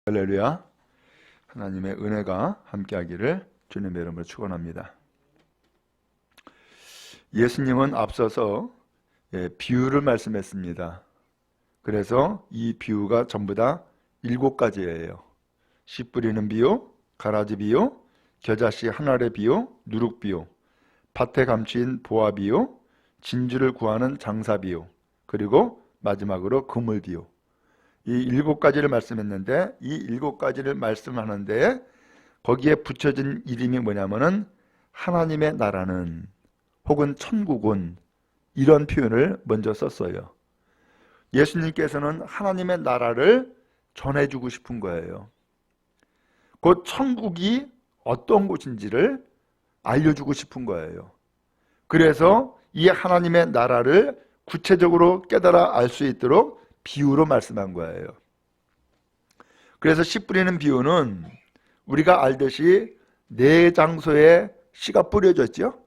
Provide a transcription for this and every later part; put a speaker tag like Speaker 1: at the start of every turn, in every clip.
Speaker 1: 할렐루야. 하나님의 은혜가 함께하기를 주님의 이름으로 축원합니다. 예수님은 앞서서 비유를 말씀했습니다. 그래서 이 비유가 전부 다 7가지예요. 씨 뿌리는 비유, 가라지 비유, 겨자씨 한 알의 비유, 누룩 비유, 밭에 감추인 보화 비유, 진주를 구하는 장사 비유, 그리고 마지막으로 그물 비유. 이 7가지를 말씀했는데, 이 7가지를 말씀하는데 거기에 붙여진 이름이 뭐냐면은 하나님의 나라는, 혹은 천국은, 이런 표현을 먼저 썼어요. 예수님께서는 하나님의 나라를 전해주고 싶은 거예요. 곧 천국이 어떤 곳인지를 알려주고 싶은 거예요. 그래서 이 하나님의 나라를 구체적으로 깨달아 알 수 있도록 비유로 말씀한 거예요. 그래서 씨 뿌리는 비유는 우리가 알듯이 4장소에 씨가 뿌려졌죠.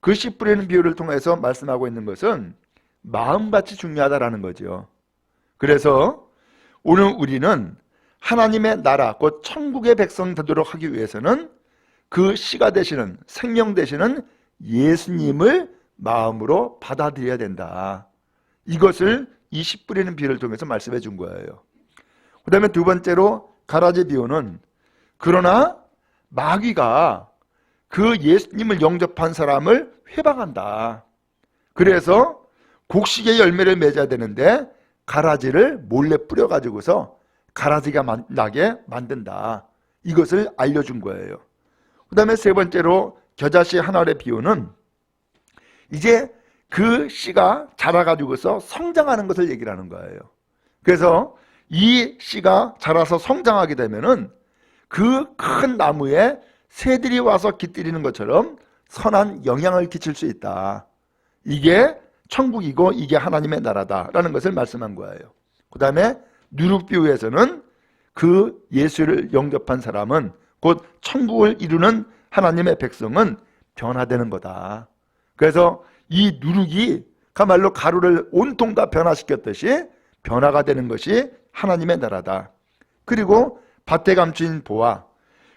Speaker 1: 그 씨 뿌리는 비유를 통해서 말씀하고 있는 것은 마음밭이 중요하다라는 거죠. 그래서 오늘 우리는 하나님의 나라, 곧 천국의 백성 되도록 하기 위해서는 그 씨가 되시는, 생명 되시는 예수님을 마음으로 받아들여야 된다. 이것을 이 씨 뿌리는 비유를 통해서 말씀해 준 거예요. 그 다음에 두 번째로 가라지 비유는, 그러나 마귀가 그 예수님을 영접한 사람을 회방한다. 그래서 곡식의 열매를 맺어야 되는데 가라지를 몰래 뿌려가지고서 가라지가 나게 만든다. 이것을 알려준 거예요. 그 다음에 세 번째로 겨자씨 한 알의 비유는 이제 그 씨가 자라가지고서 성장하는 것을 얘기를 하는 거예요. 그래서 이 씨가 자라서 성장하게 되면은 그 큰 나무에 새들이 와서 깃들이는 것처럼 선한 영향을 끼칠 수 있다. 이게 천국이고 이게 하나님의 나라다라는 것을 말씀한 거예요. 그 다음에 누룩비유에서는 그 예수를 영접한 사람은, 곧 천국을 이루는 하나님의 백성은 변화되는 거다. 그래서 이 누룩이 그야말로 가루를 온통 다 변화시켰듯이 변화가 되는 것이 하나님의 나라다. 그리고 밭에 감추인 보화,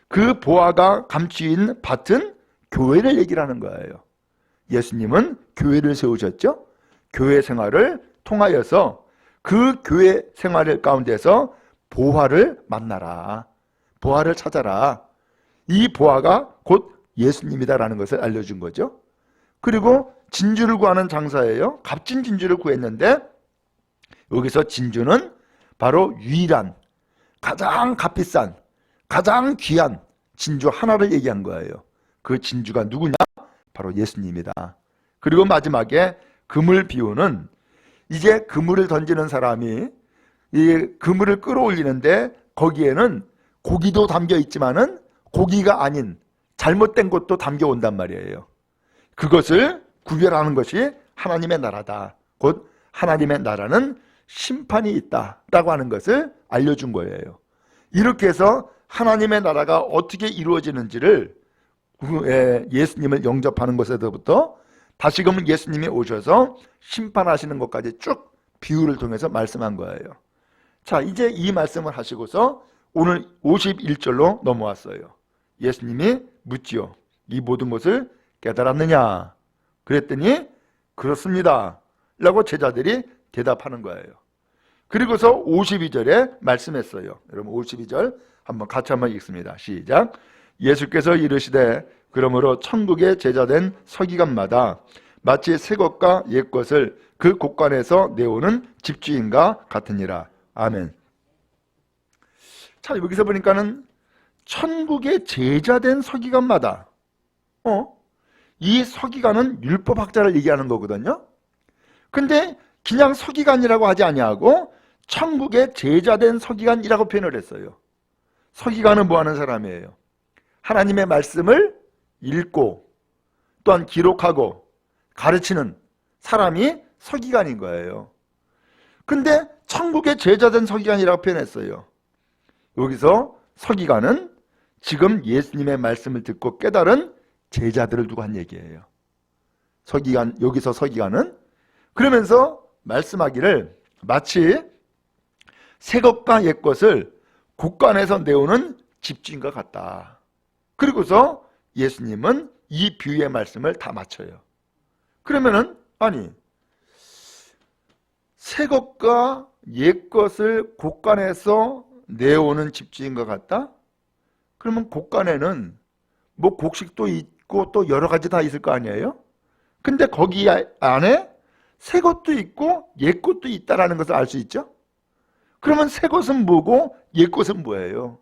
Speaker 1: 그 보화가 감추인 밭은 교회를 얘기를 하는 거예요. 예수님은 교회를 세우셨죠. 교회 생활을 통하여서 그 교회 생활 가운데서 보화를 만나라, 보화를 찾아라. 이 보화가 곧 예수님이다라는 것을 알려준 거죠. 그리고 진주를 구하는 장사예요. 값진 진주를 구했는데 여기서 진주는 바로 유일한, 가장 값비싼, 가장 귀한 진주 하나를 얘기한 거예요. 그 진주가 누구냐? 바로 예수님이다. 그리고 마지막에 그물 비유는 이제 그물을 던지는 사람이 이 그물을 끌어올리는데 거기에는 고기도 담겨 있지만은 고기가 아닌 잘못된 것도 담겨 온단 말이에요. 그것을 구별하는 것이 하나님의 나라다. 곧 하나님의 나라는 심판이 있다라고 하는 것을 알려준 거예요. 이렇게 해서 하나님의 나라가 어떻게 이루어지는지를 예수님을 영접하는 것에서부터 다시금 예수님이 오셔서 심판하시는 것까지 쭉 비유를 통해서 말씀한 거예요. 자, 이제 이 말씀을 하시고서 오늘 51절로 넘어왔어요. 예수님이 묻지요. 이 모든 것을 깨달았느냐? 그랬더니 그렇습니다 라고 제자들이 대답하는 거예요. 그리고서 52절에 말씀했어요. 여러분 52절 같이 한번 읽습니다. 시작. 예수께서 이르시되 그러므로 천국의 제자된 서기관마다 마치 새 것과 옛 것을 그 곳간에서 내오는 집주인과 같으니라. 아멘. 자, 여기서 보니까는 천국의 제자된 서기관마다, 이 서기관은 율법학자를 얘기하는 거거든요. 근데 그냥 서기관이라고 하지 아니하고 천국의 제자된 서기관이라고 표현을 했어요. 서기관은 뭐 하는 사람이에요? 하나님의 말씀을 읽고 또한 기록하고 가르치는 사람이 서기관인 거예요. 근데 천국의 제자된 서기관이라고 표현했어요. 여기서 서기관은 지금 예수님의 말씀을 듣고 깨달은 제자들을 두고 한 얘기예요. 서기관, 여기서 서기관은 그러면서 말씀하기를 마치 새 것과 옛 것을 곳간에서 내오는 집주인과 같다. 그리고서 예수님은 이 비유의 말씀을 다 맞춰요. 그러면은 아니 새 것과 옛 것을 곳간에서 내오는 집주인과 같다? 그러면 곳간에는 뭐 곡식도 있고 또 여러 가지 다 있을 거 아니에요? 근데 거기 안에 새 것도 있고 옛 것도 있다라는 것을 알 수 있죠? 그러면 새 것은 뭐고 옛 것은 뭐예요?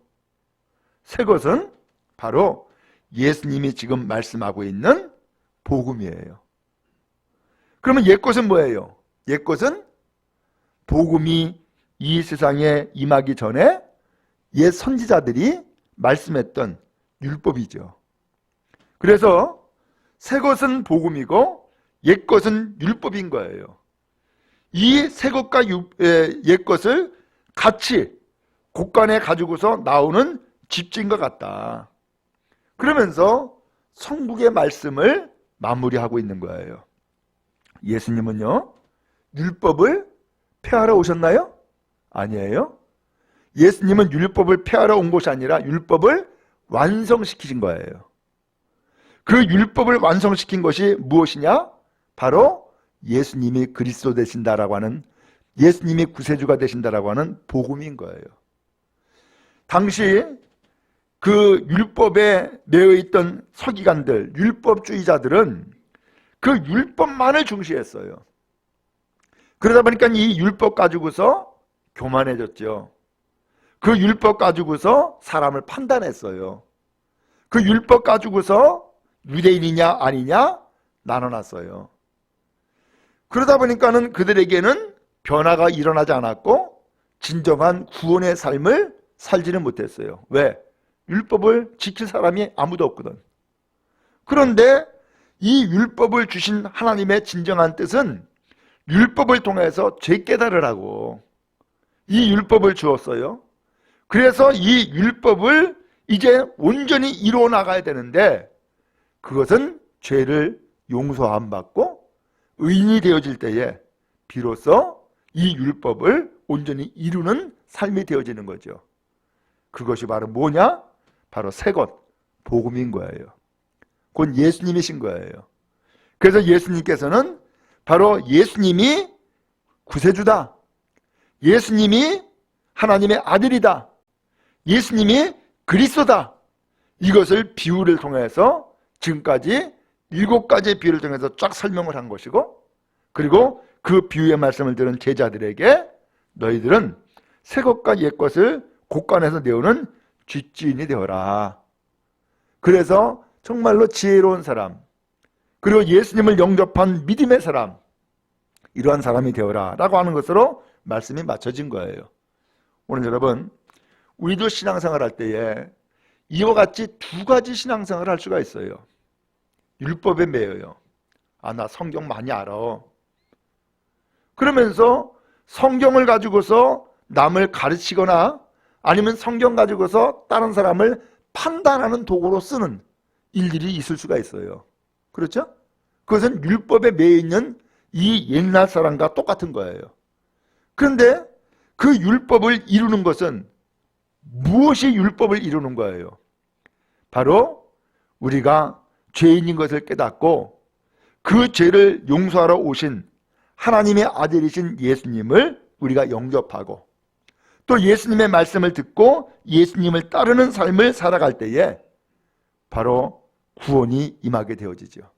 Speaker 1: 새 것은 바로 예수님이 지금 말씀하고 있는 복음이에요. 그러면 옛 것은 뭐예요? 옛 것은 복음이 이 세상에 임하기 전에 옛 선지자들이 말씀했던 율법이죠. 그래서 새 것은 복음이고 옛 것은 율법인 거예요. 이 새 것과 옛 것을 같이 곳간에 가지고서 나오는 집주인과 같다. 그러면서 성국의 말씀을 마무리하고 있는 거예요. 예수님은요, 율법을 폐하러 오셨나요? 아니에요. 예수님은 율법을 폐하러 온 것이 아니라 율법을 완성시키신 거예요. 그 율법을 완성시킨 것이 무엇이냐? 바로 예수님이 그리스도 되신다라고 하는, 예수님이 구세주가 되신다라고 하는 복음인 거예요. 당시 그 율법에 매여 있던 서기관들, 율법주의자들은 그 율법만을 중시했어요. 그러다 보니까 이 율법 가지고서 교만해졌죠. 그 율법 가지고서 사람을 판단했어요. 그 율법 가지고서 유대인이냐 아니냐 나눠놨어요. 그러다 보니까는 그들에게는 변화가 일어나지 않았고 진정한 구원의 삶을 살지는 못했어요. 왜? 율법을 지킬 사람이 아무도 없거든. 그런데 이 율법을 주신 하나님의 진정한 뜻은 율법을 통해서 죄 깨달으라고 이 율법을 주었어요. 그래서 이 율법을 이제 온전히 이루어 나가야 되는데 그것은 죄를 용서함 받고 의인이 되어질 때에 비로소 이 율법을 온전히 이루는 삶이 되어지는 거죠. 그것이 바로 뭐냐? 바로 새 것, 복음인 거예요. 곧 예수님이신 거예요. 그래서 예수님께서는 바로 예수님이 구세주다. 예수님이 하나님의 아들이다. 예수님이 그리스도다. 이것을 비유를 통해서 지금까지 7가지의 비유를 통해서 쫙 설명을 한 것이고, 그리고 그 비유의 말씀을 들은 제자들에게 너희들은 새 것과 옛 것을 곳간에서 내오는 쥐주인이 되어라. 그래서 정말로 지혜로운 사람, 그리고 예수님을 영접한 믿음의 사람, 이러한 사람이 되어라 라고 하는 것으로 말씀이 맞춰진 거예요. 오늘 여러분, 우리도 신앙생활 할 때에 이와 같이 2가지 신앙생활을 할 수가 있어요. 율법에 매여요. 아, 나 성경 많이 알아. 그러면서 성경을 가지고서 남을 가르치거나 아니면 성경 가지고서 다른 사람을 판단하는 도구로 쓰는 일들이 있을 수가 있어요. 그렇죠? 그것은 율법에 매여 있는 이 옛날 사람과 똑같은 거예요. 그런데 그 율법을 이루는 것은 무엇이 율법을 이루는 거예요? 바로 우리가 죄인인 것을 깨닫고 그 죄를 용서하러 오신 하나님의 아들이신 예수님을 우리가 영접하고 또 예수님의 말씀을 듣고 예수님을 따르는 삶을 살아갈 때에 바로 구원이 임하게 되어지죠.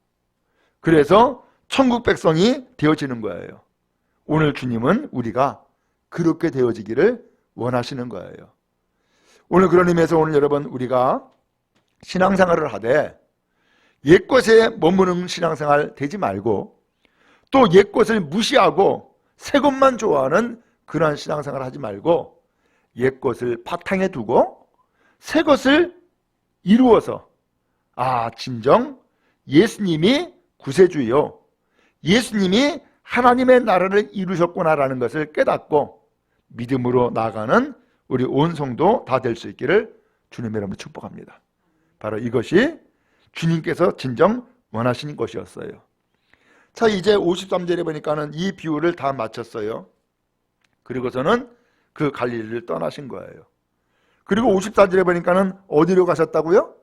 Speaker 1: 그래서 천국 백성이 되어지는 거예요. 오늘 주님은 우리가 그렇게 되어지기를 원하시는 거예요. 오늘 그런 의미에서 오늘 여러분 우리가 신앙생활을 하되 옛것에 머무는 신앙생활 되지 말고 또 옛것을 무시하고 새것만 좋아하는 그러한 신앙생활 하지 말고 옛것을 바탕에 두고 새것을 이루어서 진정 예수님이 구세주요, 예수님이 하나님의 나라를 이루셨구나라는 것을 깨닫고 믿음으로 나아가는 우리 온 성도 다 될 수 있기를 주님의 이름으로 축복합니다. 바로 이것이 주님께서 진정 원하시는 것이었어요. 자, 이제 53절에 보니까는 이 비유를 다 마쳤어요. 그리고서는 그 갈릴리를 떠나신 거예요. 그리고 54절에 보니까는 어디로 가셨다고요?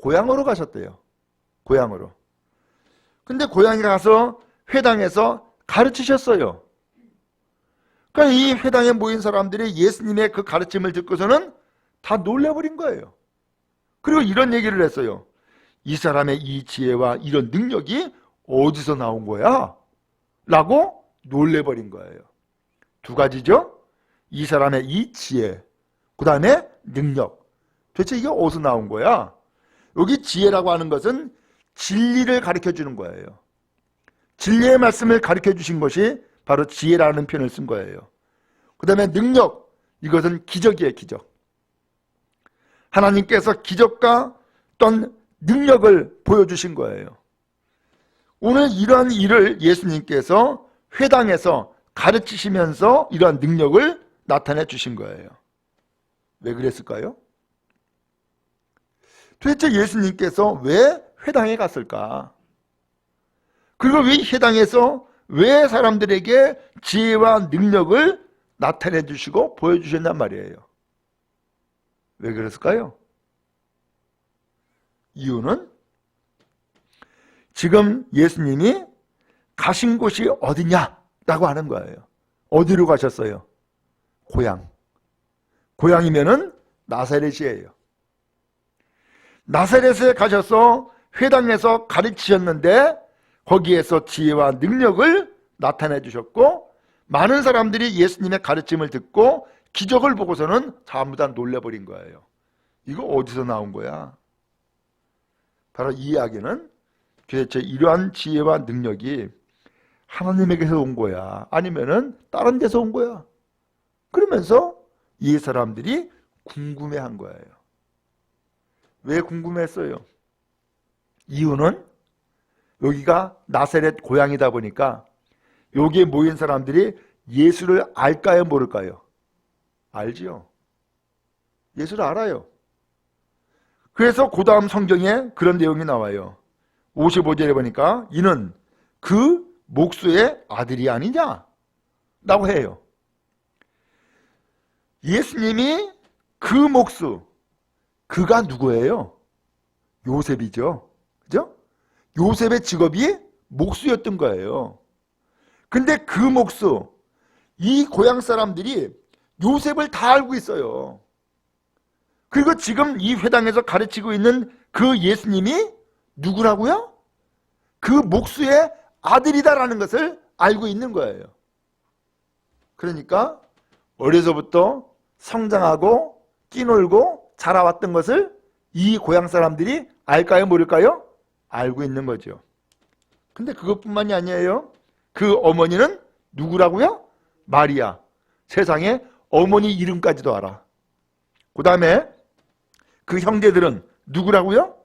Speaker 1: 고향으로 가셨대요. 고향으로. 근데 고향에 가서 회당에서 가르치셨어요. 그러니까 이 회당에 모인 사람들이 예수님의 그 가르침을 듣고서는 다 놀래버린 거예요. 그리고 이런 얘기를 했어요. 이 사람의 이 지혜와 이런 능력이 어디서 나온 거야? 라고 놀래버린 거예요. 두 가지죠. 이 사람의 이 지혜, 그 다음에 능력. 도대체 이게 어디서 나온 거야? 여기 지혜라고 하는 것은 진리를 가르쳐 주는 거예요. 진리의 말씀을 가르쳐 주신 것이 바로 지혜라는 표현을 쓴 거예요. 그 다음에 능력, 이것은 기적이에요. 기적. 하나님께서 기적과 어떤 능력을 보여주신 거예요. 오늘 이러한 일을 예수님께서 회당에서 가르치시면서 이러한 능력을 나타내 주신 거예요. 왜 그랬을까요? 도대체 예수님께서 왜 회당에 갔을까? 그리고 왜 회당에서 왜 사람들에게 지혜와 능력을 나타내 주시고 보여주셨단 말이에요. 왜 그랬을까요? 이유는 지금 예수님이 가신 곳이 어디냐라고 하는 거예요. 어디로 가셨어요? 고향. 고향이면은 나사렛이에요. 나사렛에 가셔서 회당에서 가르치셨는데 거기에서 지혜와 능력을 나타내 주셨고 많은 사람들이 예수님의 가르침을 듣고 기적을 보고서는 전부 다 놀래버린 거예요. 이거 어디서 나온 거야? 바로 이 이야기는 도대체 이러한 지혜와 능력이 하나님에게서 온 거야? 아니면은 다른 데서 온 거야? 그러면서 이 사람들이 궁금해한 거예요. 왜 궁금했어요? 이유는 여기가 나사렛 고향이다 보니까 여기에 모인 사람들이 예수를 알까요? 모를까요? 알지요. 예수를 알아요. 그래서 그 다음 성경에 그런 내용이 나와요. 55절에 보니까 이는 그 목수의 아들이 아니냐? 라고 해요. 예수님이 그 목수, 그가 누구예요? 요셉이죠. 그죠? 요셉의 직업이 목수였던 거예요. 근데 그 목수, 이 고향 사람들이 요셉을 다 알고 있어요. 그리고 지금 이 회당에서 가르치고 있는 그 예수님이 누구라고요? 그 목수의 아들이다라는 것을 알고 있는 거예요. 그러니까 어려서부터 성장하고 끼놀고 자라왔던 것을 이 고향 사람들이 알까요? 모를까요? 알고 있는 거죠. 근데 그것뿐만이 아니에요. 그 어머니는 누구라고요? 마리아. 세상에 어머니 이름까지도 알아. 그 다음에 그 형제들은 누구라고요?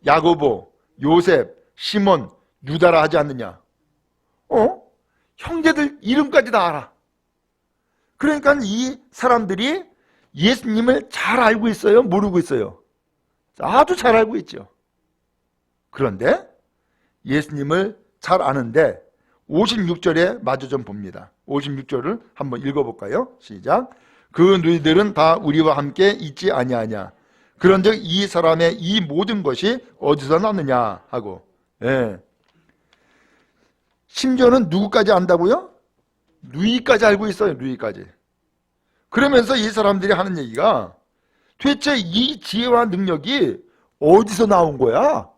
Speaker 1: 야고보, 요셉, 시몬, 유다라 하지 않느냐? 형제들 이름까지 다 알아. 그러니까 이 사람들이 예수님을 잘 알고 있어요? 모르고 있어요? 아주 잘 알고 있죠. 그런데 예수님을 잘 아는데 56절에 마저 좀 봅니다. 56절을 한번 읽어볼까요? 시작. 그 너희들은 다 우리와 함께 있지 아니하냐? 그런즉 이 사람의 이 모든 것이 어디서 났느냐 하고, 예. 심지어는 누구까지 안다고요? 누이까지 알고 있어요. 누이까지. 그러면서 이 사람들이 하는 얘기가 도대체 이 지혜와 능력이 어디서 나온 거야?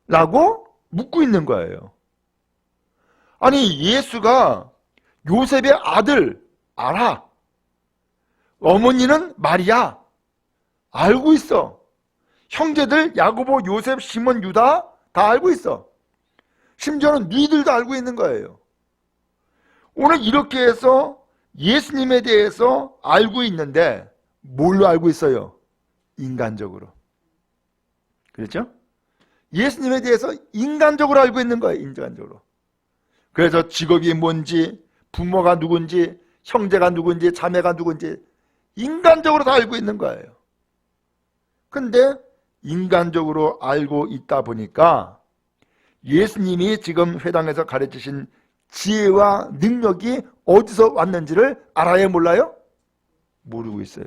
Speaker 1: 라고 묻고 있는 거예요. 아니, 예수가 요셉의 아들 알아. 어머니는 마리아 알고 있어. 형제들 야고보, 요셉, 시몬, 유다 다 알고 있어. 심지어는 너희들도 알고 있는 거예요. 오늘 이렇게 해서 예수님에 대해서 알고 있는데 뭘로 알고 있어요? 인간적으로. 그렇죠? 예수님에 대해서 인간적으로 알고 있는 거예요. 인간적으로. 그래서 직업이 뭔지, 부모가 누군지, 형제가 누군지, 자매가 누군지 인간적으로 다 알고 있는 거예요. 근데 인간적으로 알고 있다 보니까 예수님이 지금 회당에서 가르치신 지혜와 능력이 어디서 왔는지를 알아요? 몰라요? 모르고 있어요.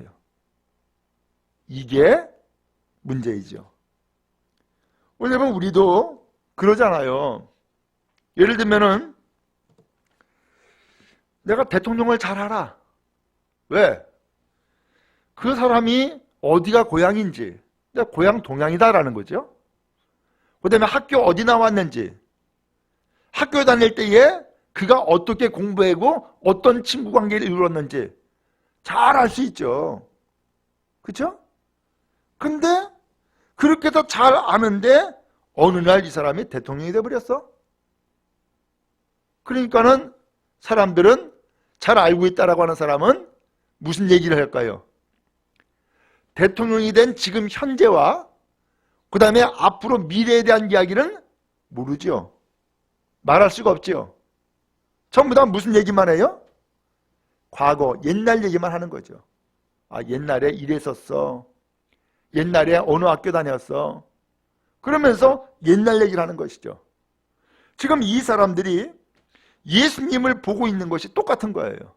Speaker 1: 이게 문제이죠. 왜냐면 우리도 그러잖아요. 예를 들면은 내가 대통령을 잘 알아. 왜? 그 사람이 어디가 고향인지, 내가 고향 동양이다라는 거죠. 그 다음에 학교 어디 나왔는지, 학교 다닐 때에 그가 어떻게 공부하고 어떤 친구 관계를 이루었는지 잘 알 수 있죠. 그렇죠? 근데 그렇게 더 잘 아는데 어느 날 이 사람이 대통령이 돼버렸어. 그러니까는 사람들은, 잘 알고 있다라고 하는 사람은 무슨 얘기를 할까요? 대통령이 된 지금 현재와 그 다음에 앞으로 미래에 대한 이야기는 모르죠. 말할 수가 없죠. 전부 다 무슨 얘기만 해요? 과거, 옛날 얘기만 하는 거죠. 아, 옛날에 이랬었어. 옛날에 어느 학교 다녔어. 그러면서 옛날 얘기를 하는 것이죠. 지금 이 사람들이 예수님을 보고 있는 것이 똑같은 거예요.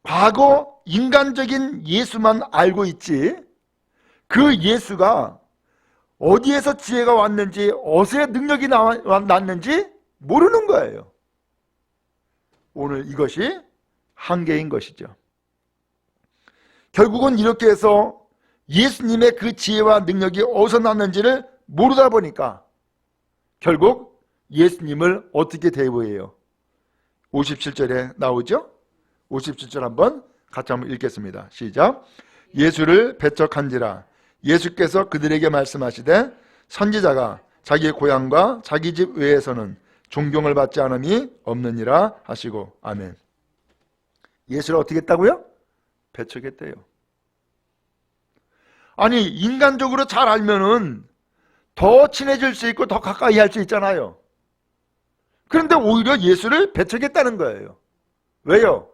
Speaker 1: 과거 인간적인 예수만 알고 있지, 그 예수가 어디에서 지혜가 왔는지, 어디에 능력이 났는지 모르는 거예요. 오늘 이것이 한계인 것이죠. 결국은 이렇게 해서 예수님의 그 지혜와 능력이 어디서 났는지를 모르다 보니까 결국 예수님을 어떻게 대우해요? 57절에 나오죠? 57절 한번 같이 한번 읽겠습니다. 시작. 예수를 배척한지라 예수께서 그들에게 말씀하시되 선지자가 자기 고향과 자기 집 외에서는 존경을 받지 않음이 없느니라 하시고. 아멘. 예수를 어떻게 했다고요? 배척했대요. 아니, 인간적으로 잘 알면은 더 친해질 수 있고 더 가까이 할 수 있잖아요. 그런데 오히려 예수를 배척했다는 거예요. 왜요?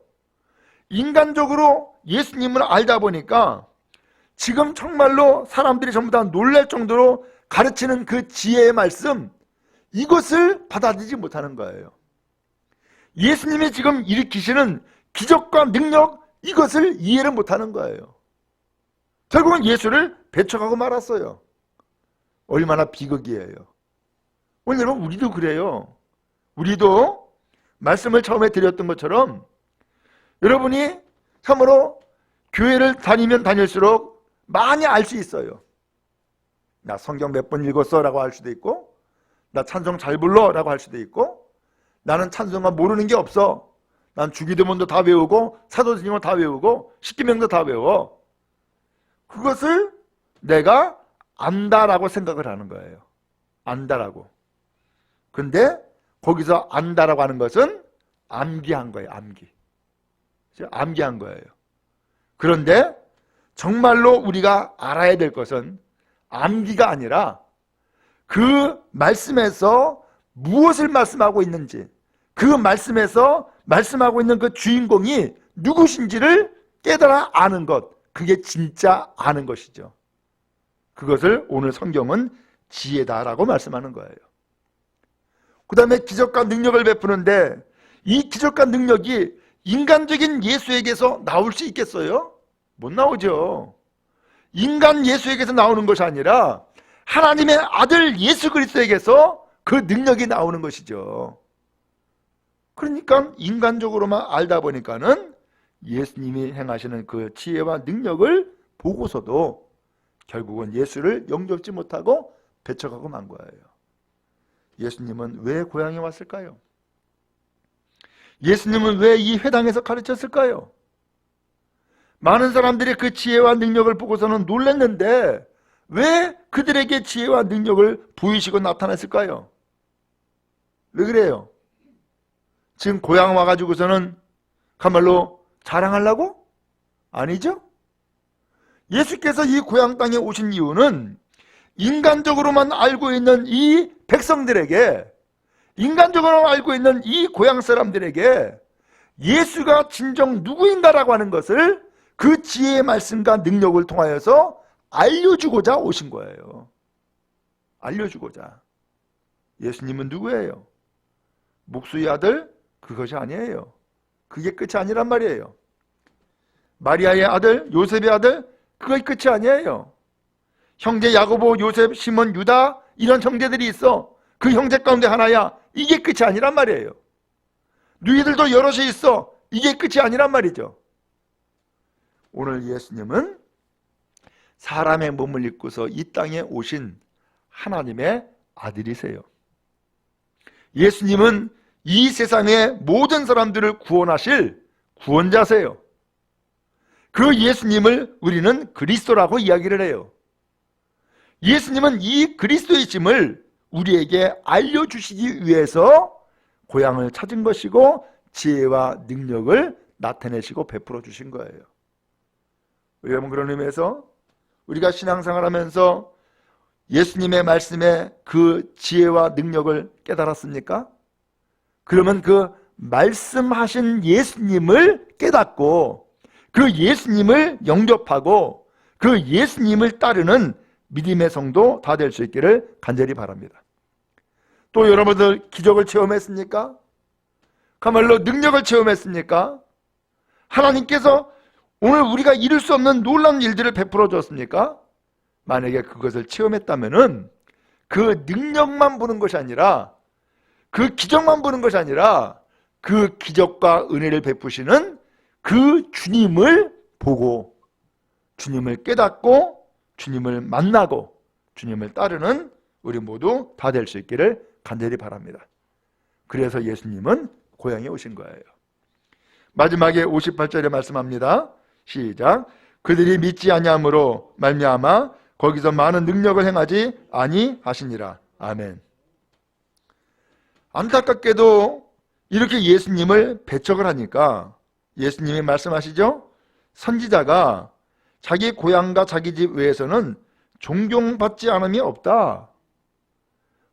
Speaker 1: 인간적으로 예수님을 알다 보니까 지금 정말로 사람들이 전부 다 놀랄 정도로 가르치는 그 지혜의 말씀, 이것을 받아들이지 못하는 거예요. 예수님이 지금 일으키시는 기적과 능력, 이것을 이해를 못하는 거예요. 결국은 예수를 배척하고 말았어요. 얼마나 비극이에요. 오늘 여러분, 우리도 그래요. 우리도 말씀을 처음에 드렸던 것처럼 여러분이 참으로 교회를 다니면 다닐수록 많이 알 수 있어요. 나 성경 몇 번 읽었어 라고 할 수도 있고, 나 찬송 잘 불러 라고 할 수도 있고, 나는 찬송가 모르는 게 없어. 난 주기도문도 다 외우고 사도신경도 다 외우고 십계명도 다 외워. 그것을 내가 안다라고 생각을 하는 거예요. 안다라고. 근데 거기서 안다라고 하는 것은 암기한 거예요. 암기한 거예요. 그런데 정말로 우리가 알아야 될 것은 암기가 아니라 그 말씀에서 무엇을 말씀하고 있는지, 그 말씀에서 말씀하고 있는 그 주인공이 누구신지를 깨달아 아는 것, 그게 진짜 아는 것이죠. 그것을 오늘 성경은 지혜다라고 말씀하는 거예요. 그 다음에 기적과 능력을 베푸는데 이 기적과 능력이 인간적인 예수에게서 나올 수 있겠어요? 못 나오죠. 인간 예수에게서 나오는 것이 아니라 하나님의 아들 예수 그리스도에게서 그 능력이 나오는 것이죠. 그러니까 인간적으로만 알다 보니까는 예수님이 행하시는 그 지혜와 능력을 보고서도 결국은 예수를 영접지 못하고 배척하고 만 거예요. 예수님은 왜 고향에 왔을까요? 예수님은 왜 이 회당에서 가르쳤을까요? 많은 사람들이 그 지혜와 능력을 보고서는 놀랐는데 왜 그들에게 지혜와 능력을 보이시고 나타났을까요? 왜 그래요? 지금 고향 와가지고서는 정말로 자랑하려고? 아니죠? 예수께서 이 고향 땅에 오신 이유는 인간적으로만 알고 있는 이 백성들에게, 인간적으로 알고 있는 이 고향 사람들에게 예수가 진정 누구인가라고 하는 것을 그 지혜의 말씀과 능력을 통하여서 알려주고자 오신 거예요. 알려주고자. 예수님은 누구예요? 목수의 아들? 그것이 아니에요. 그게 끝이 아니란 말이에요. 마리아의 아들, 요셉의 아들, 그것이 끝이 아니에요. 형제 야고보, 요셉, 시몬, 유다 이런 형제들이 있어. 그 형제 가운데 하나야. 이게 끝이 아니란 말이에요. 너희들도 여럿이 있어. 이게 끝이 아니란 말이죠. 오늘 예수님은 사람의 몸을 입고서 이 땅에 오신 하나님의 아들이세요. 예수님은 이 세상의 모든 사람들을 구원하실 구원자세요. 그 예수님을 우리는 그리스도라고 이야기를 해요. 예수님은 이 그리스도이심을 우리에게 알려주시기 위해서 고향을 찾은 것이고 지혜와 능력을 나타내시고 베풀어 주신 거예요. 여러분, 그런 의미에서 우리가 신앙생활하면서 예수님의 말씀에 그 지혜와 능력을 깨달았습니까? 그러면 그 말씀하신 예수님을 깨닫고 그 예수님을 영접하고 그 예수님을 따르는 믿음의 성도 다 될 수 있기를 간절히 바랍니다. 또 여러분들 기적을 체험했습니까? 그야말로 능력을 체험했습니까? 하나님께서 오늘 우리가 이룰 수 없는 놀라운 일들을 베풀어 줬습니까? 만약에 그것을 체험했다면은 그 능력만 보는 것이 아니라 그 기적만 보는 것이 아니라 그 기적과 은혜를 베푸시는 그 주님을 보고 주님을 깨닫고 주님을 만나고 주님을 따르는 우리 모두 다 될 수 있기를 간절히 바랍니다. 그래서 예수님은 고향에 오신 거예요. 마지막에 58절에 말씀합니다. 시작. 그들이 믿지 아니함으로 말미암아 거기서 많은 능력을 행하지 아니하시니라. 아멘. 안타깝게도 이렇게 예수님을 배척을 하니까 예수님이 말씀하시죠. 선지자가 자기 고향과 자기 집 외에서는 존경받지 않음이 없다.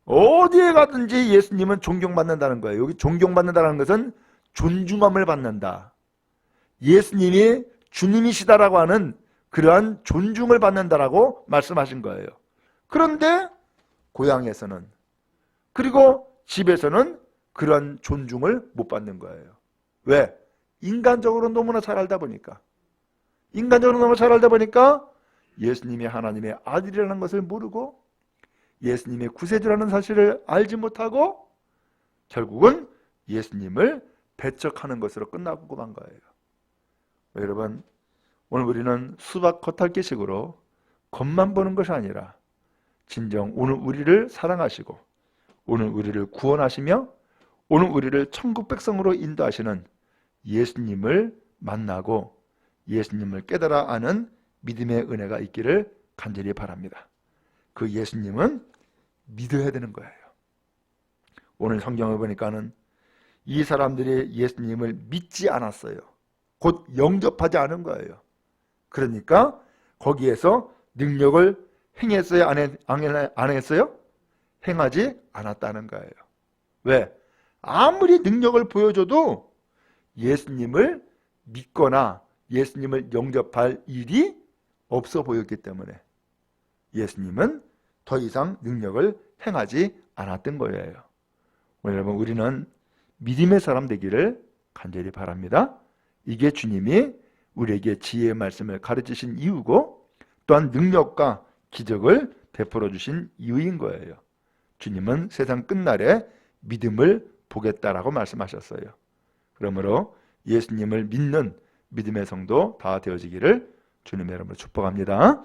Speaker 1: 어디에 가든지 예수님은 존경받는다는 거예요. 여기 존경받는다는 것은 존중함을 받는다. 예수님이 주님이시다라고 하는 그러한 존중을 받는다라고 말씀하신 거예요. 그런데 고향에서는 그리고 집에서는 그런 존중을 못 받는 거예요. 왜? 인간적으로 너무나 잘 알다 보니까. 인간적으로 너무 잘 알다 보니까 예수님이 하나님의 아들이라는 것을 모르고 예수님의 구세주라는 사실을 알지 못하고 결국은 예수님을 배척하는 것으로 끝나고 만 거예요. 여러분, 오늘 우리는 수박 겉핥기식으로 겉만 보는 것이 아니라 진정 오늘 우리를 사랑하시고 오늘 우리를 구원하시며 오늘 우리를 천국 백성으로 인도하시는 예수님을 만나고 예수님을 깨달아 아는 믿음의 은혜가 있기를 간절히 바랍니다. 그 예수님은 믿어야 되는 거예요. 오늘 성경을 보니까는 이 사람들이 예수님을 믿지 않았어요. 곧 영접하지 않은 거예요. 그러니까 거기에서 능력을 행했어요? 안 했어요? 행하지 않았다는 거예요. 왜? 아무리 능력을 보여줘도 예수님을 믿거나 예수님을 영접할 일이 없어 보였기 때문에 예수님은 더 이상 능력을 행하지 않았던 거예요. 여러분, 우리는 믿음의 사람 되기를 간절히 바랍니다. 이게 주님이 우리에게 지혜의 말씀을 가르치신 이유고 또한 능력과 기적을 베풀어 주신 이유인 거예요. 주님은 세상 끝날에 믿음을 보겠다라고 말씀하셨어요. 그러므로 예수님을 믿는 믿음의 성도 다 되어지기를 주님의 이름으로 축복합니다.